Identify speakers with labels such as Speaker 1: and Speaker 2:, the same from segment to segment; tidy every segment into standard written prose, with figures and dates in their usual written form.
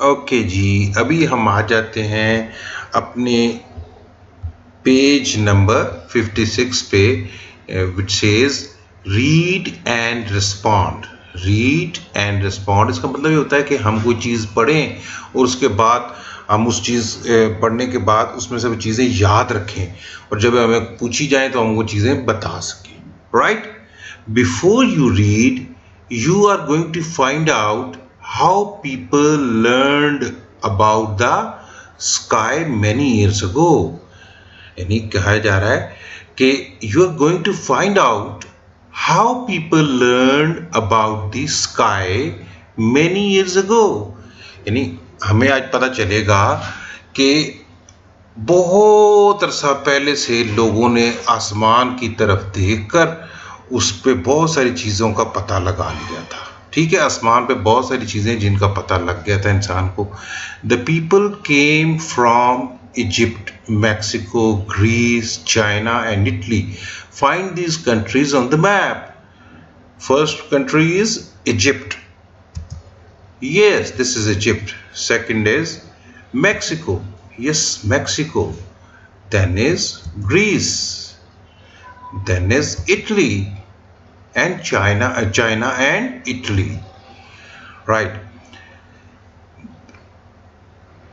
Speaker 1: Okay जी, अभी हम आ जाते हैं अपने पेज नंबर 56 पे, which says read and respond. Read and respond, इसका मतलब ये होता है कि हम कोई चीज़ पढ़ें और उसके बाद हम उस चीज़ पढ़ने के बाद उसमें से वो चीज़ें याद रखें और जब हमें पूछी जाए तो हम वो चीज़ें बता सकें, right? Before you read, you are going to find out how people learned about the sky many years ago। यानी कहा जा रहा है कि you are going to find out how people learned about the sky many years ago। यानी हमें आज पता चलेगा कि बहुत अरसा पहले से लोगों ने आसमान की तरफ देखकर उस पे बहुत सारी चीज़ों का पता लगा लिया था। ठीक है, आसमान पे बहुत सारी चीज़ें जिनका पता लग गया था इंसान को। The people came from Egypt, Mexico, Greece, China and Italy. Find these countries on the map. First country is Egypt. Yes, this is Egypt. Second is Mexico. Yes, Mexico. Then is Greece. Then is Italy and China and Italy. Right.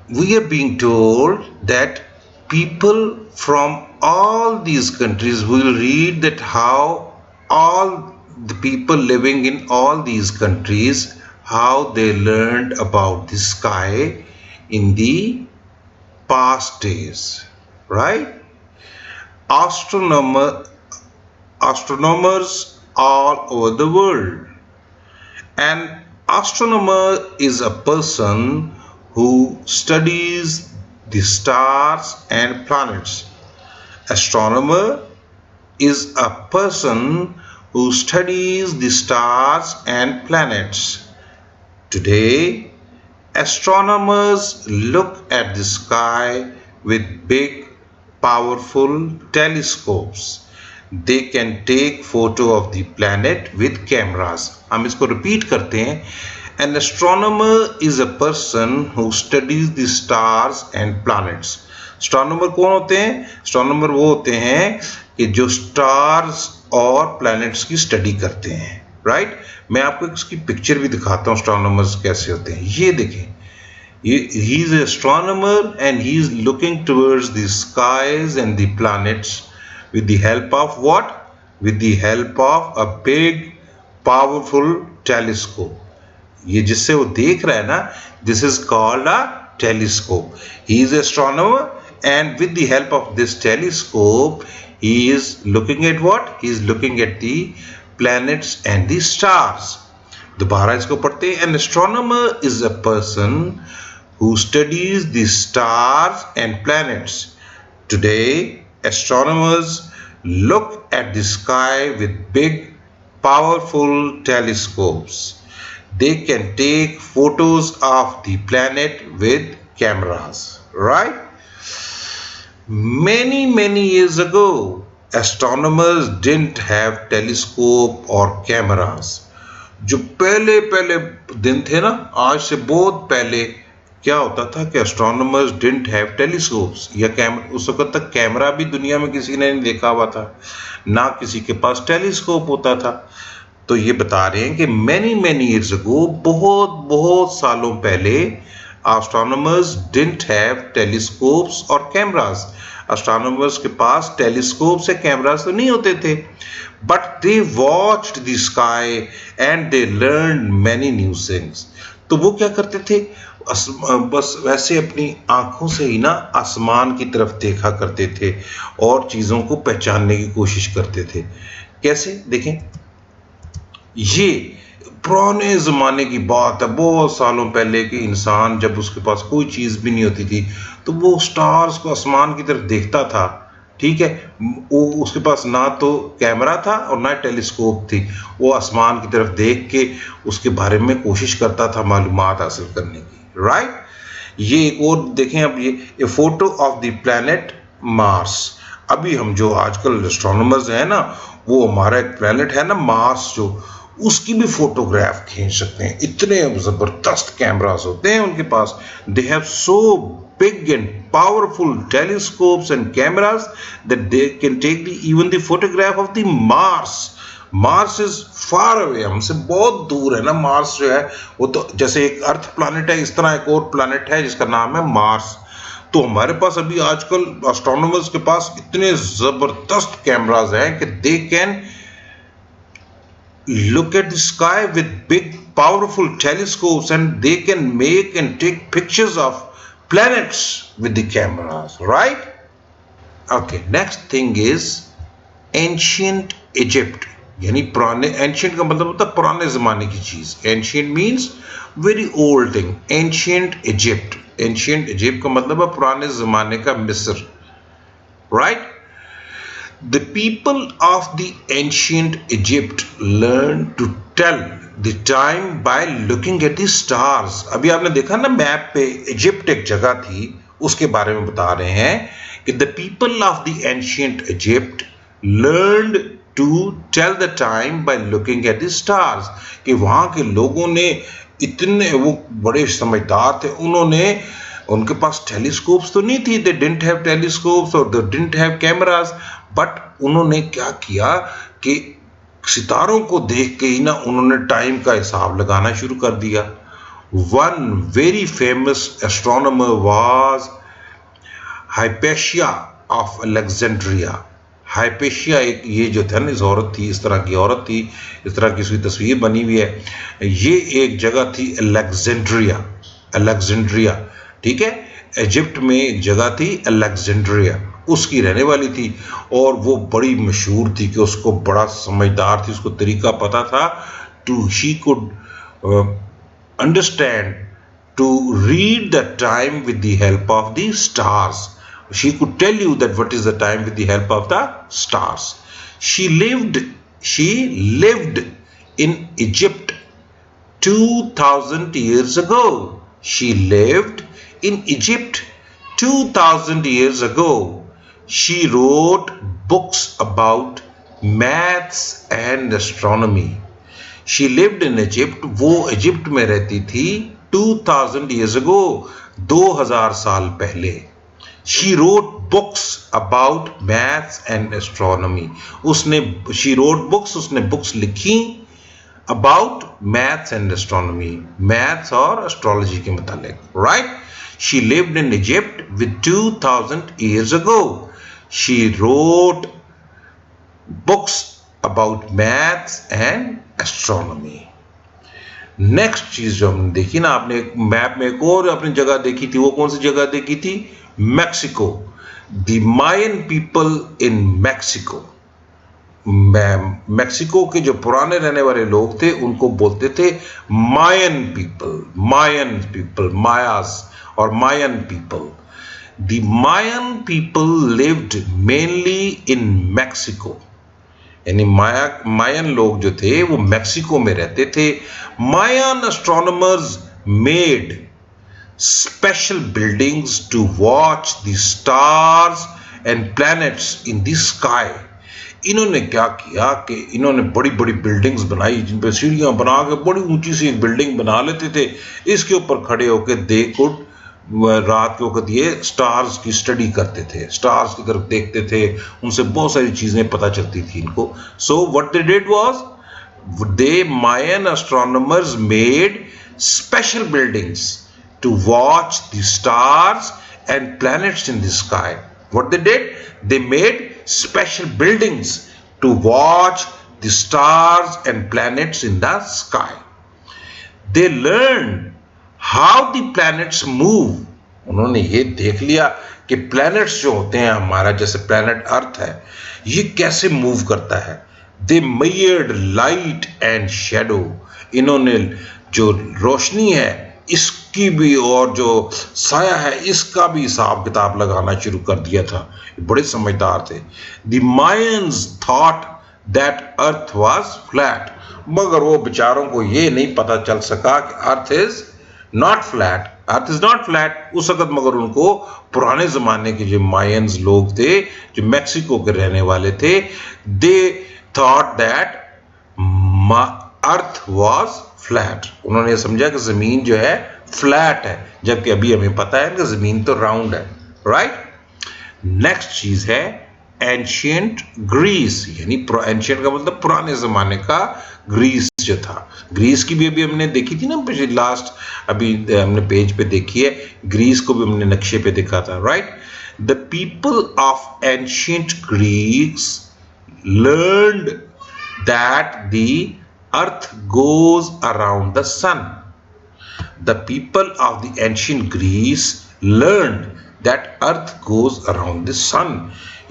Speaker 1: We are being told that people from all these countries will read that how all the people living in all these countries, how they learned about the sky in the past days, right? Astronomers all over the world. An astronomer is a person who studies the stars and planets. Astronomer is a person who studies the stars and planets. Today, astronomers look at the sky with big, powerful telescopes. They can take photo of the planet with cameras. हम इसको repeat करते हैं। An astronomer is a person who studies the stars and planets. Astronomer कौन होते हैं? Astronomer वो होते हैं कि जो stars और planets की स्टडी करते हैं, राइट? मैं आपको इसकी पिक्चर भी दिखाता हूँ एस्ट्रोनॉमर्स कैसे होते हैं। ये देखें, he is an astronomer and he is looking towards the skies and the planets with the help of what? With the help of a big powerful telescope. ये जिससे वो देख रहा है ना, this is called a telescope. He is an astronomer and with the help of this telescope he is looking at what? He is looking at the planets and the stars. दोबारा इसको पढ़ते हैं। An astronomer is a person who studies the stars and planets. Today, astronomers look at the sky with big, powerful telescopes. They can take photos of the planet with cameras, right? Many years ago, astronomers didn't have telescope or cameras. जो पहले दिन थे ना, आज से बहुत पहले क्या होता था कि astronomers didn't have telescopes या उस वक्त तक कैमरा भी दुनिया में किसी ने नहीं देखा हुआ था, ना किसी के पास टेलीस्कोप होता था। तो ये बता रहे हैं कि many years ago, बहुत सालों पहले, astronomers didn't have telescopes or cameras. astronomers के पास टेलीस्कोप से कैमरास तो नहीं होते थे, but they watched the sky and they learned many new things. तो वो क्या करते थे? बस वैसे अपनी आंखों से ही ना आसमान की तरफ देखा करते थे और चीज़ों को पहचानने की कोशिश करते थे। कैसे? देखें, ये पुराने ज़माने की बात है, बहुत सालों पहले के इंसान जब उसके पास कोई चीज़ भी नहीं होती थी तो वो स्टार्स को आसमान की तरफ देखता था। ठीक है, वो उसके पास ना तो कैमरा था और ना टेलीस्कोप थी, वो आसमान की तरफ देख के उसके बारे में कोशिश करता था मालूमात हासिल करने की, राइट? ये एक और देखें, अब ये a photo of the planet Mars. अभी हम जो आजकल एस्ट्रोनॉमर्स हैं ना, वो हमारा एक प्लैनेट है ना मार्स, जो उसकी भी फोटोग्राफ खींच सकते हैं। इतने जबरदस्त कैमरास होते हैं उनके पास। They have so big and powerful telescopes and cameras that they can take even the photograph of the Mars. Mars is far away, हमसे बहुत दूर है ना मार्स जो है वो, तो जैसे एक अर्थ प्लैनेट है इस तरह एक और प्लैनेट है जिसका नाम है मार्स। तो हमारे पास अभी आजकल एस्ट्रोनॉमर्स के पास इतने जबरदस्त कैमराज हैं कि they can look at the sky with big powerful telescopes and they can make and take pictures of planets with the cameras, right? Okay, next thing is ancient Egypt. यानी पुराने, ancient का मतलब होता है पुराने जमाने की चीज। ancient means very old thing. ancient Egypt, ancient Egypt का मतलब है पुराने जमाने का मिस्र, right? The people of the ancient Egypt learned to tell the time by looking at the stars. अभी आपने देखा ना मैप पे इजिप्ट एक जगह थी, उसके बारे में बता रहे हैं कि the people of the ancient Egypt learned to tell the time by looking at the stars. कि वहां के लोगों ने इतने, वो बड़े समझदार थे, उन्होंने, उनके पास टेलीस्कोप्स तो नहीं थी, they didn't have telescopes or they didn't have cameras, but उन्होंने क्या किया कि सितारों को देख के ही ना उन्होंने टाइम का हिसाब लगाना शुरू कर दिया। One very famous astronomer was Hypatia of Alexandria. Hypatia एक ये जो था ना, इस औरत थी, इस तरह की औरत थी, इस तरह की उसकी तस्वीर बनी हुई है। ये एक जगह थी अलेक्जेंड्रिया, अलेक्जेंड्रिया, ठीक है, इजिप्ट में एक जगह थी अलेक्जेंड्रिया, उसकी रहने वाली थी और वो बड़ी मशहूर थी कि उसको बड़ा समझदार थी, उसको तरीका पता था so she could understand to read the time with the help of the stars. She could tell you that what is the time with the help of the stars. She lived in Egypt 2000 years ago. She lived in Egypt 2000 years ago. She wrote books about maths and astronomy. She lived in Egypt. वो Egypt में रहती थी 2000 years ago, 2000 साल पहले। She wrote books about maths and astronomy. she wrote books, उसने books लिखी about maths and astronomy, maths और astrology के मुतालिक, right? She lived in Egypt with 2000 years ago. She wrote books about maths and astronomy. Next चीज जो हमने देखी ना, आपने एक मैप में एक और अपनी जगह देखी थी, वो कौन सी जगह देखी थी? Mexico. The Mayan people in Mexico. Mexico के जो पुराने रहने वाले लोग थे उनको बोलते थे मायन पीपल, मायन पीपल, मायास और Mayan people. The Mayan people lived mainly in Mexico, यानी मायन लोग जो थे वो मैक्सिको में रहते थे। Mayan astronomers made special buildings to watch the stars and planets in the sky. इन्होंने क्या किया कि इन्होंने बड़ी बड़ी बिल्डिंग्स बनाई, जिन पर सीढ़ियां बना के बड़ी ऊंची सी एक बिल्डिंग बना लेते थे। इसके ऊपर खड़े होकर दे कुड रात के वक्त ये स्टार्स की स्टडी करते थे, स्टार्स की तरफ देखते थे, उनसे बहुत सारी चीजें पता चलती थी इनको। So what they did was the Mayan astronomers made special buildings to watch the stars and planets in the sky. What they did, they made special buildings to watch the stars and planets in the sky. They learned how the planets move. उन्होंने ये देख लिया कि planets जो होते हैं हमारा, जैसे planet अर्थ है, ये कैसे मूव करता है। They measured light and shadow. इन्होंने जो रोशनी है इसकी भी और जो साया है इसका भी हिसाब किताब लगाना शुरू कर दिया था। बड़े समझदार थे। The Mayans thought that Earth was flat, मगर वो बेचारों को ये नहीं पता चल सका कि Earth is not flat, Earth is not flat उस वक्त। मगर उनको पुराने जमाने के जो मायंस लोग थे, जो मैक्सिको के रहने वाले थे, they thought that earth was flat. उन्होंने समझा कि जमीन जो है फ्लैट है, जबकि अभी हमें पता है कि जमीन तो राउंड है, राइट। नेक्स्ट चीज है एंशियंट ग्रीस, यानी एंशियंट का मतलब पुराने जमाने का, ग्रीस जो था। ग्रीस की भी अभी हमने देखी थी ना पिछले लास्ट, अभी हमने पेज पे देखी है, ग्रीस को भी हमने नक्शे पे देखा था, right. The people of ancient Greece learned that the earth goes around the sun. The people of the ancient Greece learned that earth goes around the sun.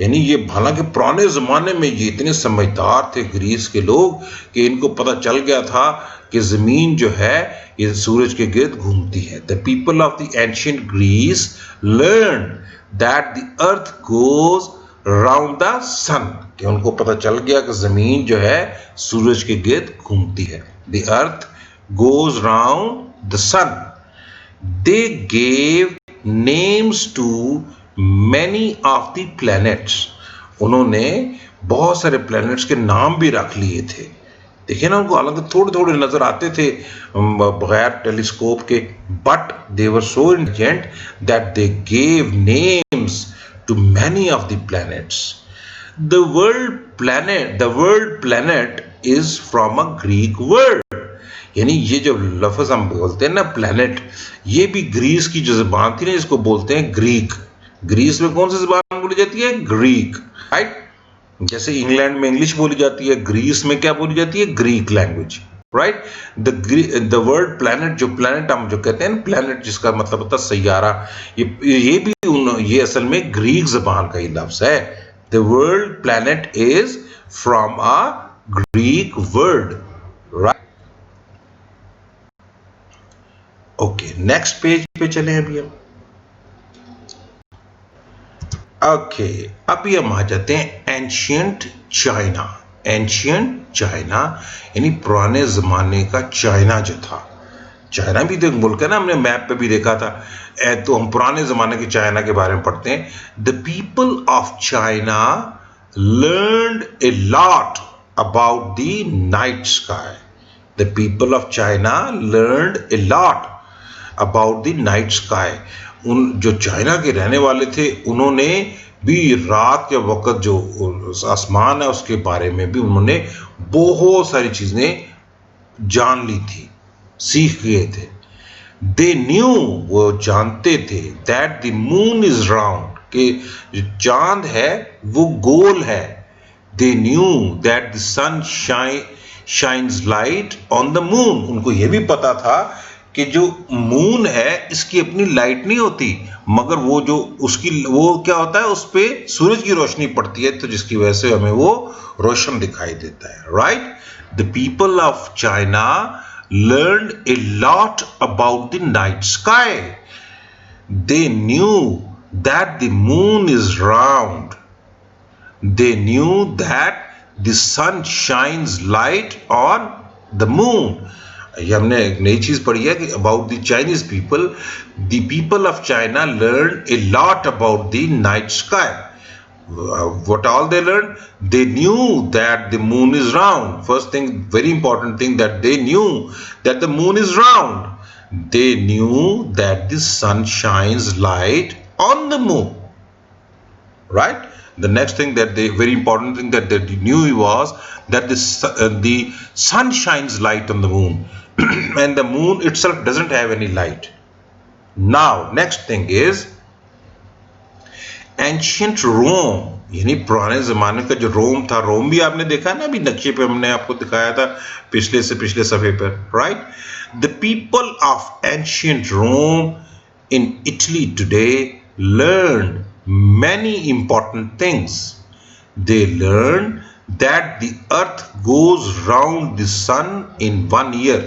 Speaker 1: यानी ये हालांकि पुराने जमाने में ये इतने समझदार थे ग्रीस के लोग कि इनको पता चल गया था कि जमीन जो है ये सूरज के गिर्द घूमती है। The people of the ancient Greece learned that the earth goes around the sun. कि उनको पता चल गया कि जमीन जो है सूरज के गिर्द घूमती है। The earth goes round the sun. They gave names to many of the planets. उन्होंने बहुत सारे प्लैनेट्स के नाम भी रख लिए थे। देखिए ना, उनको हालांकि थोड़े थोड़े नजर आते थे बगैर टेलीस्कोप के, but they were so intelligent that they gave names to many of the planets. The word planet is from a Greek word. यानी ये जो लफ्ज हम बोलते हैं ना प्लैनेट, ये भी ग्रीस की जो जुबान थी ना, इसको बोलते हैं ग्रीक। ग्रीस में कौन सी जुबान बोली जाती है? Greek, right. जैसे इंग्लैंड में इंग्लिश बोली जाती है, ग्रीस में क्या बोली जाती है? Greek language, right. The word planet, जो प्लैनेट हम जो कहते हैं ना, प्लैनेट जिसका मतलब होता है सैयारा, ये असल में ग्रीक जुबान का ही लफ्ज है। The word planet is from a Greek word, right. Okay, next page पे चले अभी हम। ओके, अभी हम आ जाते हैं एंशियंट चाइना। एंशियंट चाइना यानी पुराने जमाने का चाइना जो था। चाइना भी तो एक मुल्क है ना, हमने मैप पे भी देखा था। तो हम पुराने जमाने के चाइना के बारे में पढ़ते हैं। The people of China learned a lot about the night sky. The people of China learned a lot about the night sky. उन जो चाइना के रहने वाले थे, उन्होंने भी रात के वक्त जो आसमान है उसके बारे में भी उन्होंने बहुत सारी चीजें जान ली थी, सीख गए थे। दे न्यू, वो जानते थे, that the moon is round, कि जो चांद है वो गोल है। They knew that the sun shines light on the moon. उनको ये भी पता था कि जो मून है इसकी अपनी लाइट नहीं होती, मगर वो जो उसकी वो क्या होता है, उस पे सूरज की रोशनी पड़ती है, तो जिसकी वजह से हमें वो रोशन दिखाई देता है, right. The people of China learned a lot about the night sky. They knew that the moon is round. They knew that the sun shines light on the moon. ये हमने एक नई चीज पढ़ी है कि about the Chinese people, the people of China learn a lot about the night sky. What all they learned? They knew that the moon is round. First thing, very important thing, that they knew that the moon is round. They knew that the sun shines light on the moon, right? The next thing that they, very important thing that they knew was that the sun shines light on the moon and the moon itself doesn't have any light. Now next thing is ancient Rome, यानी पुराने जमाने का जो रोम था। रोम भी आपने देखा ना, अभी नक्शे पे हमने आपको दिखाया था पिछले सफे पर, right. The people of ancient Rome in Italy today learn many important things. They learn that the earth goes round the sun in 1 year.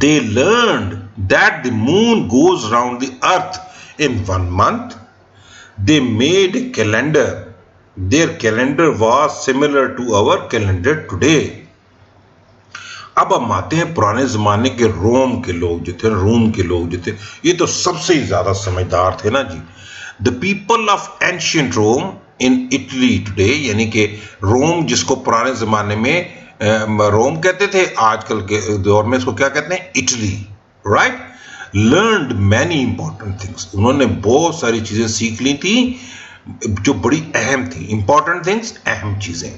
Speaker 1: They learned that the moon goes round the earth in 1 month. They made a calendar. Their calendar was similar to our calendar today. अब हम आते हैं पुराने जमाने के रोम के लोग जो थे, रोम के लोग जो थे, ये तो सबसे ज्यादा समझदार थे ना जी। The people of ancient Rome in Italy today, यानी कि रोम, जिसको पुराने जमाने में रोम कहते थे, आजकल के दौर में इसको क्या कहते हैं, Italy, right. Learned many important things, उन्होंने बहुत सारी चीजें सीख ली थी जो बड़ी अहम थी, इंपॉर्टेंट थिंग्स, अहम चीजें,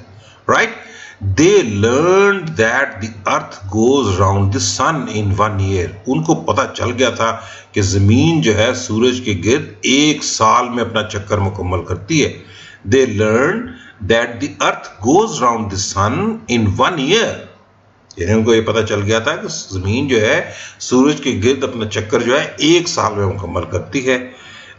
Speaker 1: right. They learn that the earth goes round the sun in 1 year, उनको पता चल गया था कि जमीन जो है सूरज के गिर्द 1 साल में अपना चक्कर मुकम्मल करती है। They learn that the earth goes round the sun in 1 year, यानी उनको ये पता चल गया था कि जमीन जो है सूरज के गिर्द अपना चक्कर जो है 1 साल में मुकम्मल करती है।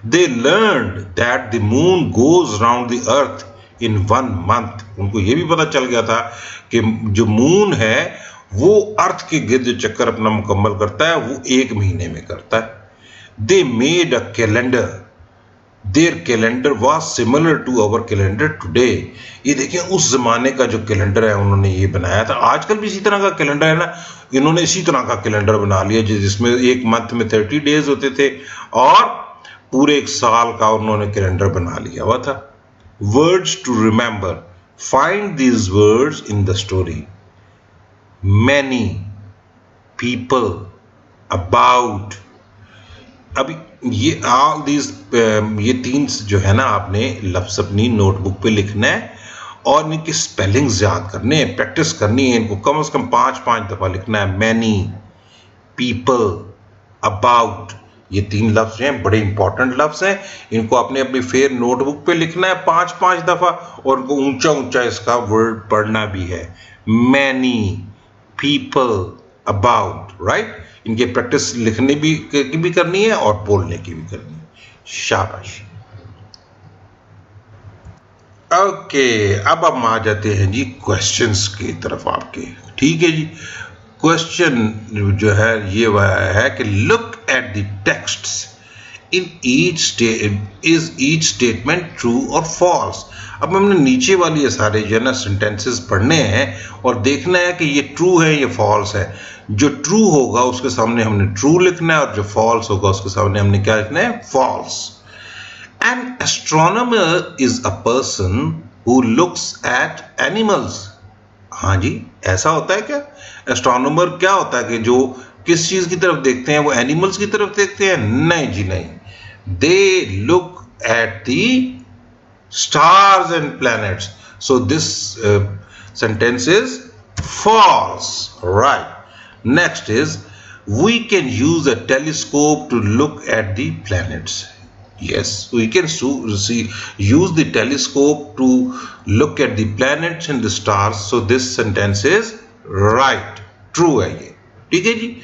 Speaker 1: They learn that the moon goes round the earth in 1 month, उनको ये भी पता चल गया था कि जो मून है वो अर्थ के गिर्द जो चक्कर अपना मुकम्मल करता है वो 1 महीने में करता है। They made a calendar, their calendar was similar to our calendar today, ये देखें उस जमाने का जो कैलेंडर है उन्होंने ये बनाया था। आजकल भी इसी तरह का कैलेंडर है ना, इन्होंने इसी तरह का कैलेंडर बना लिया जिसमें 1 मंथ में 30 डेज होते थे और पूरे 1 साल का उन्होंने कैलेंडर बना लिया हुआ था। Words to remember. Find these words in the story. Many, people, about. अभी ये all these ये 3 जो है ना, आपने लफ्ज अपनी नोटबुक पे लिखना है और इनकी स्पेलिंग्स याद करने हैं, प्रैक्टिस करनी है, इनको कम से कम 5-5 दफा लिखना है। Many, people, about, ये 3 लफ्ज हैं, बड़े इंपॉर्टेंट लफ्ज हैं, इनको आपने अपनी फेयर नोटबुक पे लिखना है 5-5 दफा और उनको ऊंचा ऊंचा इसका वर्ड पढ़ना भी है। Many, people, about, right. इनकी प्रैक्टिस लिखने की भी करनी है और बोलने की भी करनी है। शाबाश। ओके, अब हम आ जाते हैं जी क्वेश्चंस की तरफ आपके, ठीक है जी। क्वेश्चन जो है ये वह है कि look at the texts in each statement true और फॉल्स। अब हमने नीचे वाली ये सारे जो है ना सेंटेंसेस पढ़ने हैं और देखना है कि ये ट्रू है ये फॉल्स है। जो ट्रू होगा उसके सामने हमने ट्रू लिखना है और जो फॉल्स होगा उसके सामने हमने क्या लिखना है, false. An astronomer is a person who looks at animals. हाँ जी, ऐसा होता है क्या? एस्ट्रोनॉमर क्या होता है कि जो किस चीज की तरफ देखते हैं, वो एनिमल्स की तरफ देखते हैं? नहीं जी नहीं, they look at the stars and planets. So this sentence is false, right? Next is, we can use a telescope to look at the planets. Yes, we can use the telescope to look at the planets and the stars. So this sentence is right, true है ये, ठीक है जी।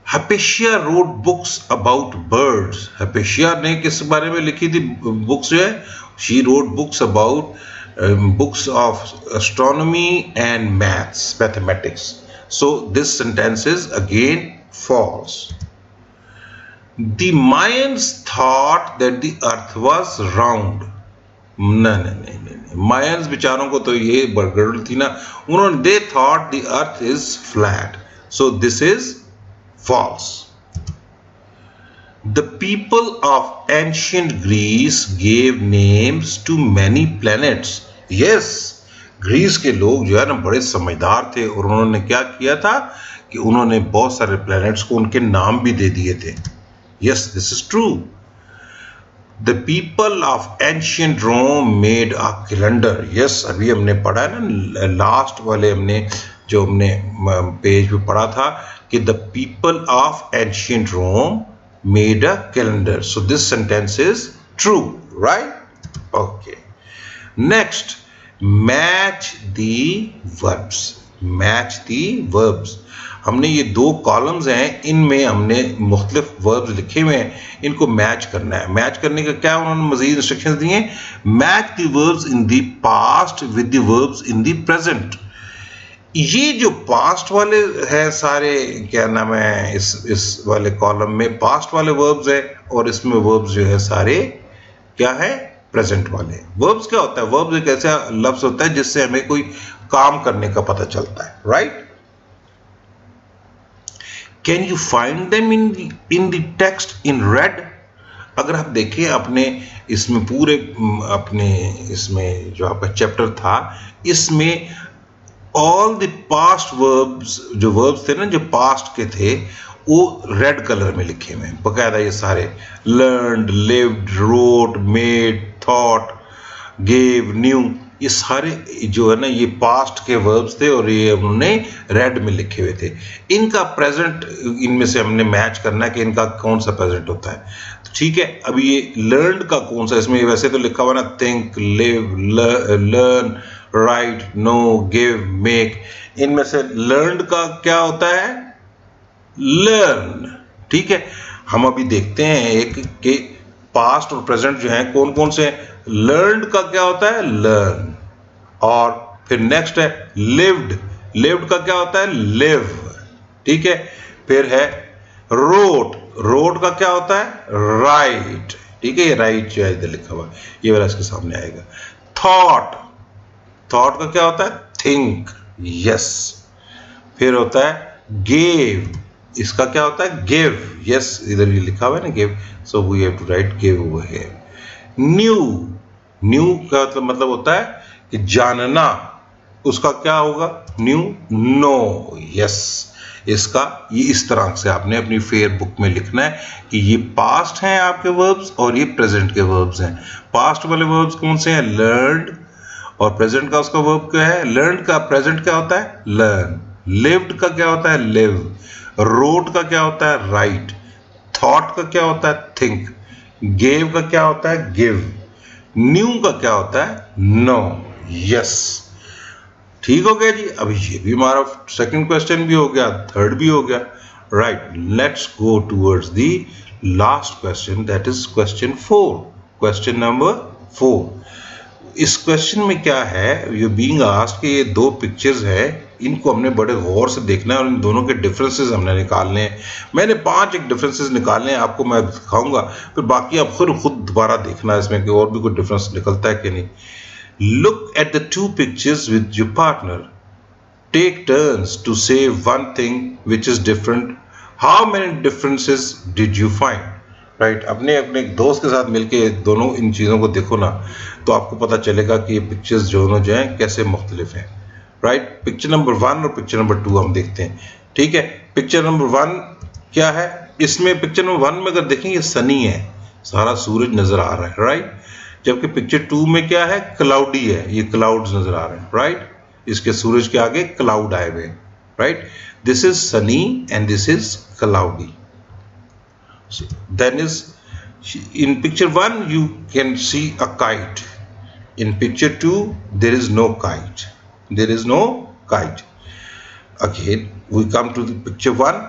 Speaker 1: Hypatia wrote books about birds. Hypatia ने किस बारे में लिखी थी बुक्स जो है? She wrote books about books of astronomy and mathematics. So this sentence is again false. The Mayans thought that the earth was round. नहीं, मायंस बेचारों को तो ये गड़बड़ थी ना, उन्होंने they thought the earth is flat. So this is false. The people of ancient Greece gave names to many planets. Yes, Greece के लोग जो है ना बड़े समझदार थे और उन्होंने क्या किया था कि उन्होंने बहुत सारे प्लैनेट्स को उनके नाम भी दे दिए थे। Yes, this is true. The people of ancient Rome made a calendar. Yes, अभी हमने पढ़ा है ना, लास्ट वाले जो हमने पेज पे पढ़ा था कि the people of ancient Rome made a calendar. So this sentence is true, right? Okay. Next, match the verbs. Match the verbs. हमने ये 2 कॉलम्स हैं, इनमें हमने मुख्तलिफ वर्ब्स लिखे हुए हैं, इनको मैच करना है। मैच करने का क्या उन्होंने मजीद इंस्ट्रक्शंस दिए हैं? Match the verbs in the past with the verbs in the present. ये जो पास्ट वाले हैं सारे, क्या नाम है, इस वाले कॉलम में पास्ट वाले वर्ब्स है और इसमें वर्ब्स जो है सारे क्या है, प्रेजेंट वाले। वर्ब्स क्या होता है? वर्ब्स एक ऐसा लफ्ज होता है जिससे हमें कोई काम करने का पता चलता है, right? Can you find them in the text in red? अगर आप देखें अपने इसमें पूरे अपने इसमें जो आपका चैप्टर था, इसमें ऑल द पास्ट वर्ब्स, जो वर्ब्स थे ना, जो पास्ट के थे, वो रेड कलर में लिखे हुए हैं बकायदा। ये सारे learned, lived, wrote, made, thought, gave, knew, ये सारे जो है ना ये पास्ट के वर्ब्स थे और ये उन्होंने रेड में लिखे हुए थे। इनका प्रेजेंट इनमें से हमने मैच करना है कि इनका कौन सा प्रेजेंट होता है। तो ठीक है, अभी ये लर्नड का कौन सा, इसमें वैसे तो लिखा हुआ ना think, live, learn, write, know, give, make, इनमें से लर्नड का क्या होता है? लर्न। ठीक है, हम अभी देखते हैं एक के पास्ट और प्रेजेंट जो है कौन कौन से हैं। लर्नड का क्या होता है? लर्न। और फिर नेक्स्ट है लिव्ड, लिव्ड का क्या होता है? लिव। ठीक है, फिर है रोट, रोट का क्या होता है? राइट। ठीक है, ये राइट जो है इधर लिखा हुआ ये वाला इसके सामने आएगा। थॉट, थॉट का क्या होता है? थिंक। यस। फिर होता है गेव, इसका क्या होता है? गिव। यस, इधर ये लिखा हुआ है ना give, so we have to write give over here. Knew, knew का मतलब होता है कि जानना, उसका क्या होगा? New, no. यस, इसका ये इस तरह से आपने अपनी फेयर बुक में लिखना है कि ये पास्ट हैं आपके वर्ब्स और ये प्रेजेंट के वर्ब्स हैं। पास्ट वाले वर्ब्स कौन से हैं? लर्नड। और प्रेजेंट का उसका वर्ब क्या है? लर्नड का प्रेजेंट क्या होता है? लर्न। लिव्ड का क्या होता है? लिव। रोट का क्या होता है? राइट। थॉट का क्या होता है? थिंक। गेव का क्या होता है? गिव। न्यू का क्या होता है? नो। यस, ठीक हो गया जी। अभी ये भी हमारा सेकंड क्वेश्चन भी हो गया, थर्ड भी हो गया। Right, let's go towards the last question, that is question 4, question number 4। इस क्वेश्चन में क्या है, यू बीइंग आस्क्ड कि ये दो पिक्चर्स है, इनको हमने बड़े गौर से देखना है और इन दोनों के डिफरेंसेस हमने निकालने हैं। मैंने 5 एक डिफरेंसेस निकालने हैं, आपको मैं दिखाऊंगा, फिर बाकी आप खुद दोबारा देखना है इसमें कि और भी कोई डिफरेंस निकलता है कि नहीं। Look at the two pictures with your partner. Take turns to say one thing which is different. How many differences did you find? Right? अपने अपने दोस्त के साथ मिलके दोनों इन चीज़ों को देखो ना, तो आपको पता चलेगा कि ये पिक्चर्स दोनों जो हैं कैसे मुख्तलिफ हैं। राइट, पिक्चर नंबर 1 और पिक्चर नंबर 2 हम देखते हैं। ठीक है, पिक्चर नंबर 1 क्या है? इसमें पिक्चर नंबर 1 में अगर देखेंगे सनी है, सारा सूरज नजर आ रहा है। राइट, जबकि पिक्चर 2 में क्या है? क्लाउडी है, ये क्लाउड्स नजर आ रहे हैं। राइट, इसके सूरज के आगे क्लाउड आए हुए। Right, this is sunny and this is cloudy. Then is in picture 1 you can see a kite, in picture 2 there is no kite, there is no kite. Again we come to the picture 1,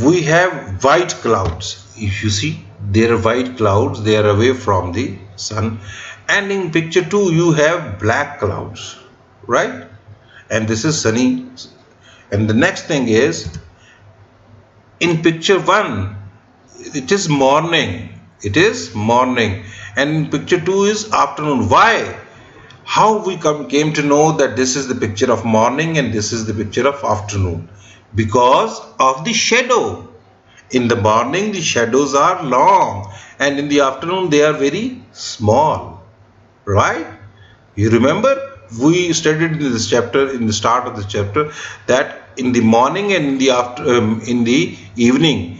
Speaker 1: we have white clouds. If you see, there are white clouds, they are away from the sun. And in picture 2 you have black clouds, right? And this is sunny. And the next thing is, in picture 1 it is morning, it is morning, and in picture 2 is afternoon. Why? How we came to know that this is the picture of morning and this is the picture of afternoon? Because of the shadow. In the morning the shadows are long and in the afternoon they are very small. Right? You remember we studied in this chapter, in the start of the chapter, that in the morning and in the evening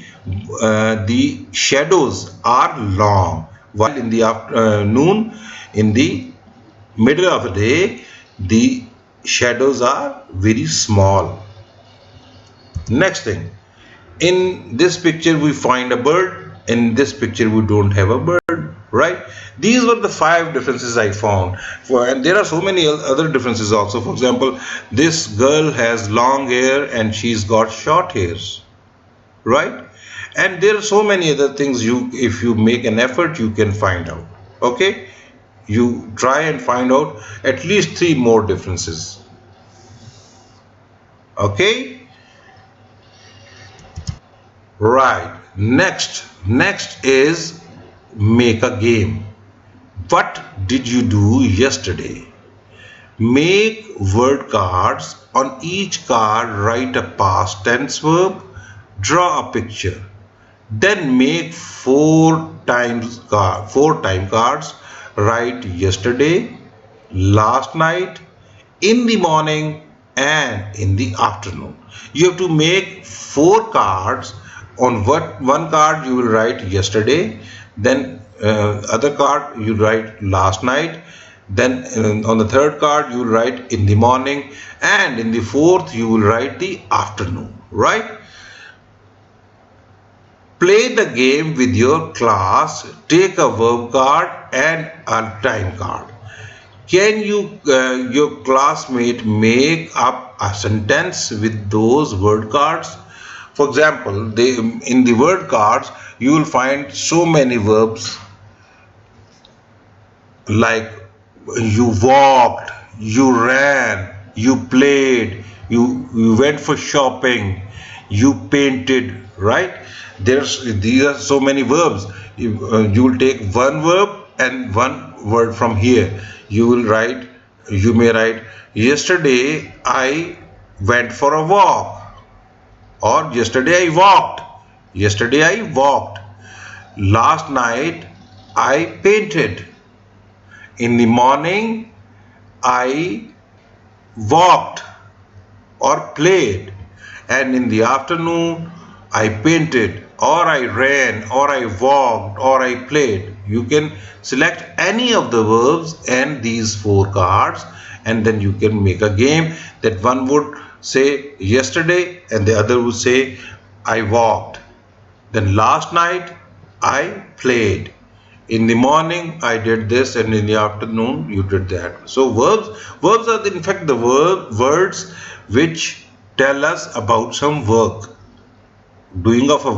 Speaker 1: the shadows are long, while in the afternoon, in the middle of the day, the shadows are very small. Next thing, in this picture we find a bird, in this picture we don't have a bird. Right, these were the 5 differences I found, and there are so many other differences also. For example, this girl has long hair and she's got short hairs. Right, and there are so many other things, you if you make an effort you can find out. Okay, you try and find out at least 3 more differences. Okay. Right, next is make a game. What did you do yesterday? Make word cards. On each card write a past tense verb, draw a picture. Then make four time cards. Write yesterday, last night, in the morning, and in the afternoon. You have to make four cards. On one card you will write yesterday, then other card you write last night, then on the third card you will write in the morning, and in the fourth you will write the afternoon, right? Play the game with your class. Take a verb card and a time card. Can your classmate make up a sentence with those word cards? For example, in the word cards you will find so many verbs like you walked, you ran, you played, you went for shopping, you painted, right? These are so many verbs. You will take one verb and one word from here. You may write, yesterday I went for a walk, or yesterday I walked. Yesterday I walked. Last night I painted. In the morning I walked or played, and in the afternoon I painted, or I ran, or I walked, or I played. You can select any of the verbs and these four cards, and then you can make a game that one would say yesterday and the other would say I walked. Then last night I played. In the morning I did this, and in the afternoon you did that. So verbs are in fact the words which tell us about some work. Doing of a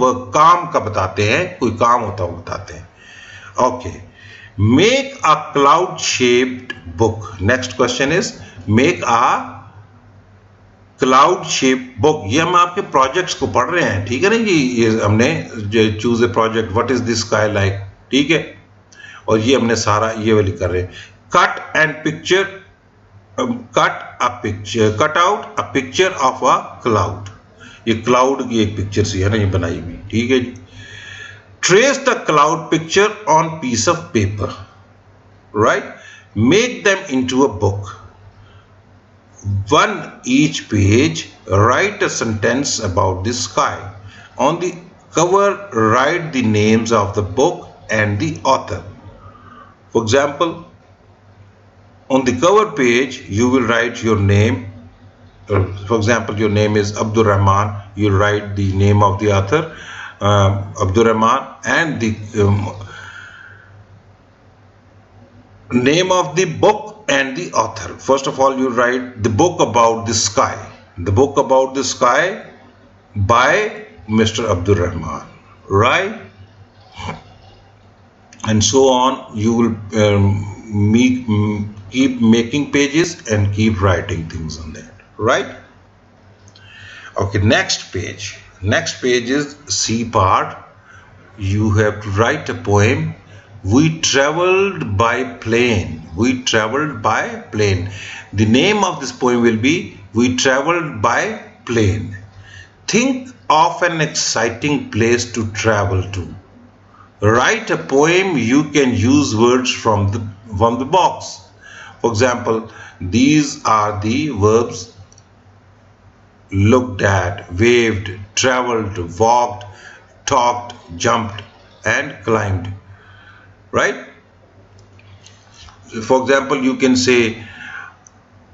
Speaker 1: work काम का बताते हैं, कोई काम होता हो बताते हैं. Okay, make a cloud shaped book. Next question is make a cloud shaped book. ये हम आपके प्रोजेक्ट्स को पढ़ रहे हैं, ठीक है ना जी. ये हमने choose a project, what is this sky like, ठीक है. और ये हमने सारा ये वाली कर रहे हैं. Cut out a picture of a cloud. ये क्लाउड की एक पिक्चर सी है ना, ये बनाई हुई, ठीक है जी. Trace the cloud picture on piece of paper, right. Make them into a book. One each page, write a sentence about the sky. On the cover, write the names of the book and the author. For example, on the cover page, you will write your name. For example, your name is Abdur Rahman. You write the name of the author, Abdur Rahman, and the name of the book and the author. First of all, you write the book about the sky. The book about the sky by Mr. Abdur Rahman, right? And so on. You will keep making pages and keep writing things on that, right? Okay, next page. Next page is C part. You have to write a poem. We traveled by plane. We traveled by plane. The name of this poem will be We Traveled by Plane. Think of an exciting place to travel to. Write a poem. You can use words from the box. For example, these are the verbs: looked at, waved, traveled, walked, talked, jumped, and climbed. Right? For example, you can say,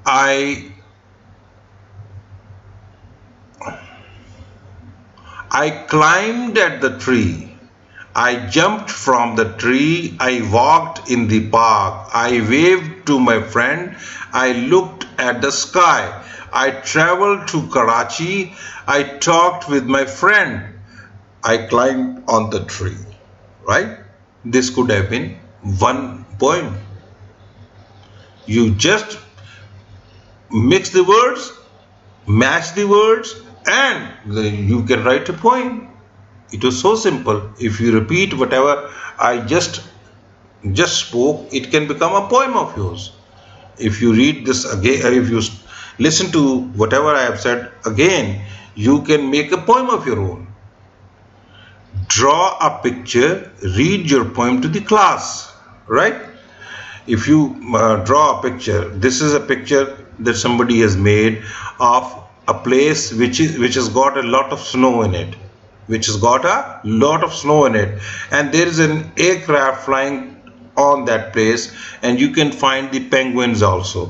Speaker 1: I climbed at the tree. I jumped from the tree. I walked in the park. I waved to my friend. I looked at the sky. I traveled to Karachi. I talked with my friend. I climbed on the tree. Right? This could have been one poem. You just mix the words, match the words, and you can write a poem. It was so simple. If you repeat whatever I just spoke, it can become a poem of yours. If you read this again, if you listen to whatever I have said again, you can make a poem of your own. draw a picture, read your poem to the class, right? If you draw a picture, this is a picture that somebody has made of a place which has got a lot of snow in it, and there is an aircraft flying on that place, and you can find the penguins also.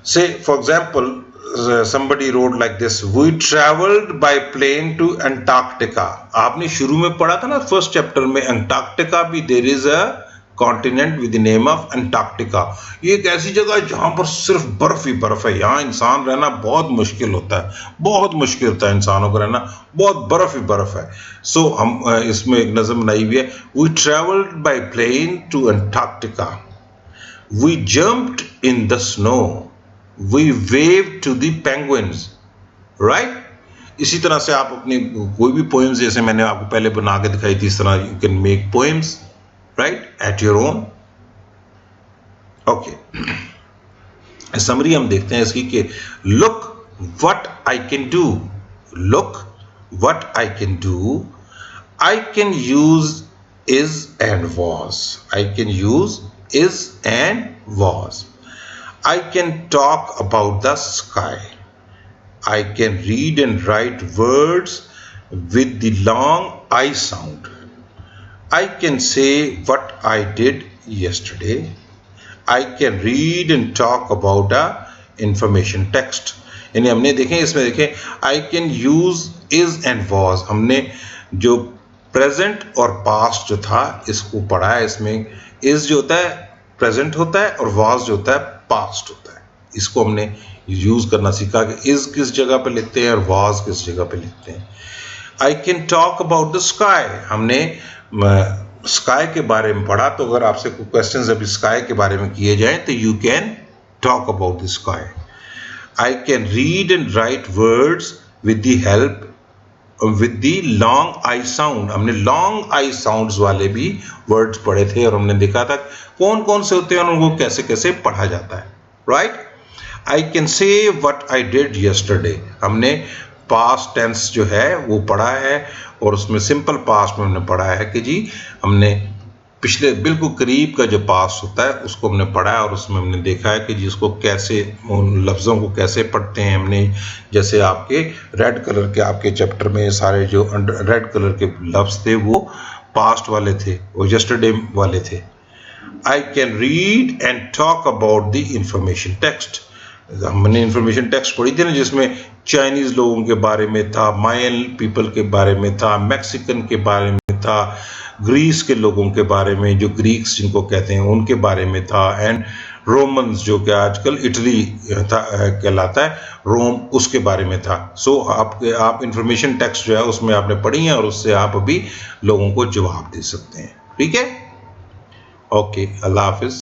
Speaker 1: Say for example, somebody wrote like this: we traveled by plane to Antarctica. आपने शुरू में पढ़ा था ना first chapter में, Antarctica भी there is a continent with the name of Antarctica. ये एक ऐसी जगह है जहां पर सिर्फ बर्फ ही बर्फ है। यहाँ इंसान रहना बहुत मुश्किल होता है, इंसानों को रहना, बहुत बर्फ ही बर्फ है। सो हम इसमें एक नज़म बनाई हुई है: we travelled by plane to Antarctica, we jumped in the snow, we waved to the penguins, right? इसी तरह से आप अपनी कोई भी पोएम्स, जैसे मैंने आपको पहले बना के दिखाई थी, इस तरह you can make poems, right, at your own. Okay. Summary हम देखते हैं इसकी कि look what I can do, I can use is and was, I can talk about the sky, I can read and write words with the long I sound, I can say what I did yesterday, I can read and talk about a information text. यानी हमने देखें, इसमें देखें I can use is and was, हमने जो present और past जो था इसको पढ़ा है। इसमें is जो होता है present होता है और was जो होता है past होता है। इसको हमने यूज करना सीखा कि is किस जगह पे लिखते हैं और was किस जगह पे लिखते हैं। I can talk about the sky, हमने स्काई के बारे में पढ़ा। तो अगर आपसे कोई क्वेश्चंस अभी स्काई के बारे में किए जाएं तो you can talk about the sky. I can read and right words with the help with the long I sound, हमने लॉन्ग आई साउंड्स वाले भी वर्ड्स पढ़े थे और हमने देखा था कौन कौन से होते हैं और उनको कैसे कैसे पढ़ा जाता है, right? I can say what I did yesterday, हमने पास्ट टेंस जो है वो पढ़ा है और उसमें सिंपल पास्ट में हमने पढ़ा है कि जी हमने पिछले बिल्कुल करीब का जो पास्ट होता है उसको हमने पढ़ा है और उसमें हमने देखा है कि जी उसको कैसे, उन लफ्ज़ों को कैसे पढ़ते हैं हमने। जैसे आपके रेड कलर के आपके चैप्टर में सारे जो रेड कलर के लफ्ज़ थे वो पास्ट वाले थे, वो यस्टरडे वाले थे। I can read and talk about the information text, हमने इंफॉर्मेशन टेक्स्ट पढ़ी थी ना जिसमें चाइनीज लोगों के बारे में था, मायन पीपल के बारे में था, मैक्सिकन के बारे में था, ग्रीस के लोगों के बारे में, जो ग्रीक्स जिनको कहते हैं उनके बारे में था, एंड रोमन्स जो कि आजकल इटली कहलाता है, रोम, उसके बारे में था। सो आप इंफॉर्मेशन टेक्स्ट जो है उसमें आपने पढ़ी है और उससे आप अभी लोगों को जवाब दे सकते हैं, ठीक है? ओके, अल्लाह हाफिज।